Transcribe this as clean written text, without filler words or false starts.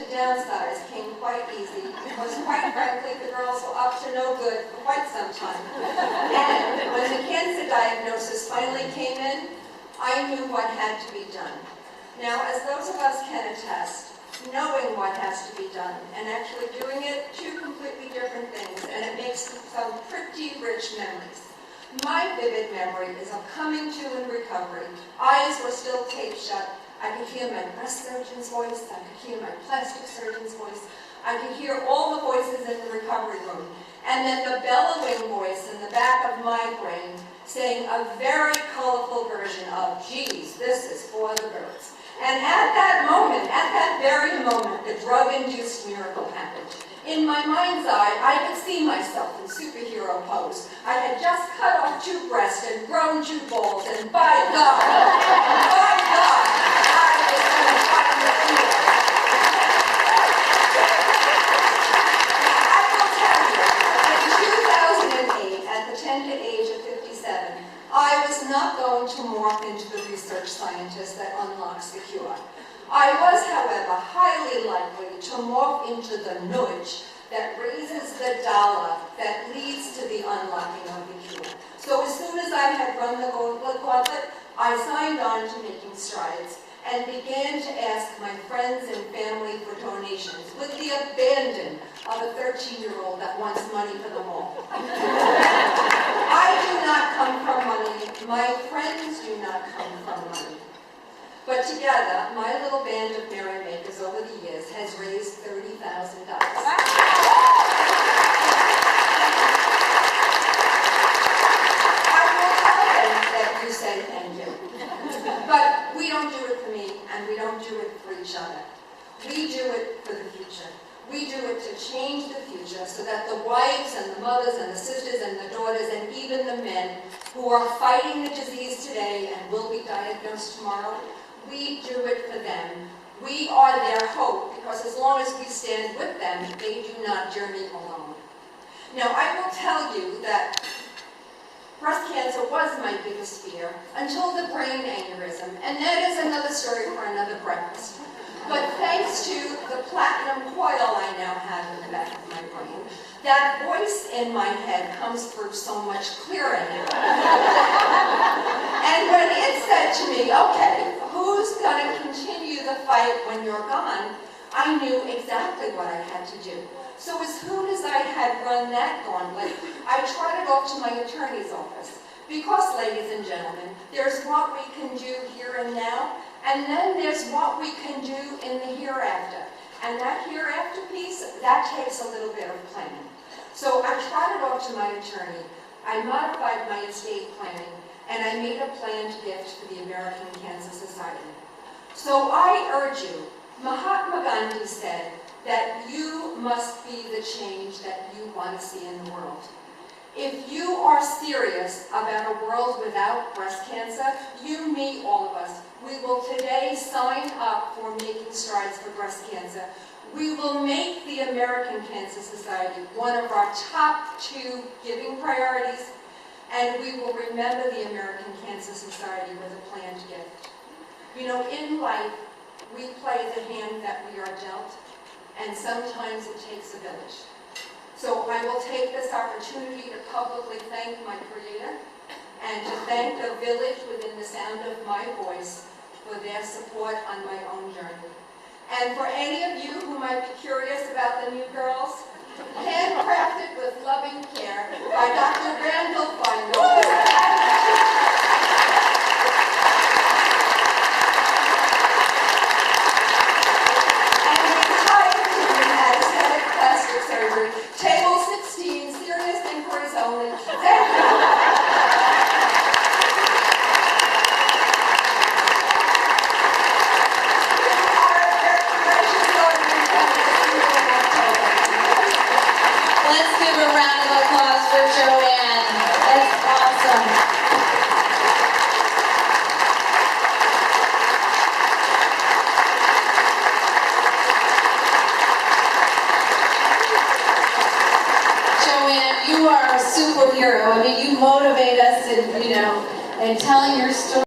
To downsize came quite easy because, quite frankly, the girls were up to no good for quite some time. And when the cancer diagnosis finally came in, I knew what had to be done. Now, as those of us can attest, knowing what has to be done and actually doing it, two completely different things, and it makes some pretty rich memories. My vivid memory is of coming to in recovery. Eyes were still taped shut. I could hear my breast surgeon's voice. I could hear my plastic surgeon's voice. I could hear all the voices in the recovery room. And then the bellowing voice in the back of my brain saying a very colorful version of, geez, this is for the birds. And at that moment, at that very moment, the drug-induced miracle happened. In my mind's eye, I could see myself in superhero pose. I had just cut off 2 breasts and grown 2 balls, and by God, I was going to find the cure. I will tell you, in 2008, at the tender age of 57, I was not going to morph into the research scientist that unlocks the cure. I was, however, highly likely to morph into the nudge that raises the dollar that leads to the unlocking of the cure. So as soon as I had run the gauntlet, I signed on to making strides and began to ask my friends and family for donations with the abandon of a 13-year-old that wants money for the mall. I do not come from money. My friends do not come from money. But together, my little band of merrymakers over the years has raised $30,000. I will tell them that you say thank you. But we don't do it for me, and we don't do it for each other. We do it for the future. We do it to change the future so that the wives and the mothers and the sisters and the daughters and even the men who are fighting the disease today and will be diagnosed tomorrow, we do it for them. We are their hope, because as long as we stand with them, they do not journey alone. Now, I will tell you that breast cancer was my biggest fear until the brain aneurysm, and that is another story for another breakfast. But thanks to the platinum coil I now have in the back of my brain, that voice in my head comes through so much clearer now. And when it said to me, okay, who's going to continue the fight when you're gone, I knew exactly what I had to do. So as soon as I had run that gauntlet, I trotted off to my attorney's office. Because, ladies and gentlemen, there's what we can do here and now, and then there's what we can do in the hereafter. And that hereafter piece, that takes a little bit of planning. So I trotted off to my attorney, I modified my estate planning, and I made a planned gift for the American Cancer Society. So I urge you, Mahatma Gandhi said that you must be the change that you want to see in the world. If you are serious about a world without breast cancer, you, me, all of us, we will today sign up for Making Strides for Breast Cancer. We will make the American Cancer Society one of our top 2 giving priorities, and we will remember the American Cancer Society with a planned gift. You know, in life, we play the hand that we are dealt, and sometimes it takes a village. So I will take this opportunity to publicly thank my Creator and to thank the village within the sound of my voice for their support on my own journey. And for any of you who might be curious about the new girls, handcrafted with loving care by Dr. Randall Feingold. Table 16, serious inquiries only. Thank you. Let's give a round of applause for Joann. That's awesome. Joann, you are a superhero. I mean, you motivate us and telling your story.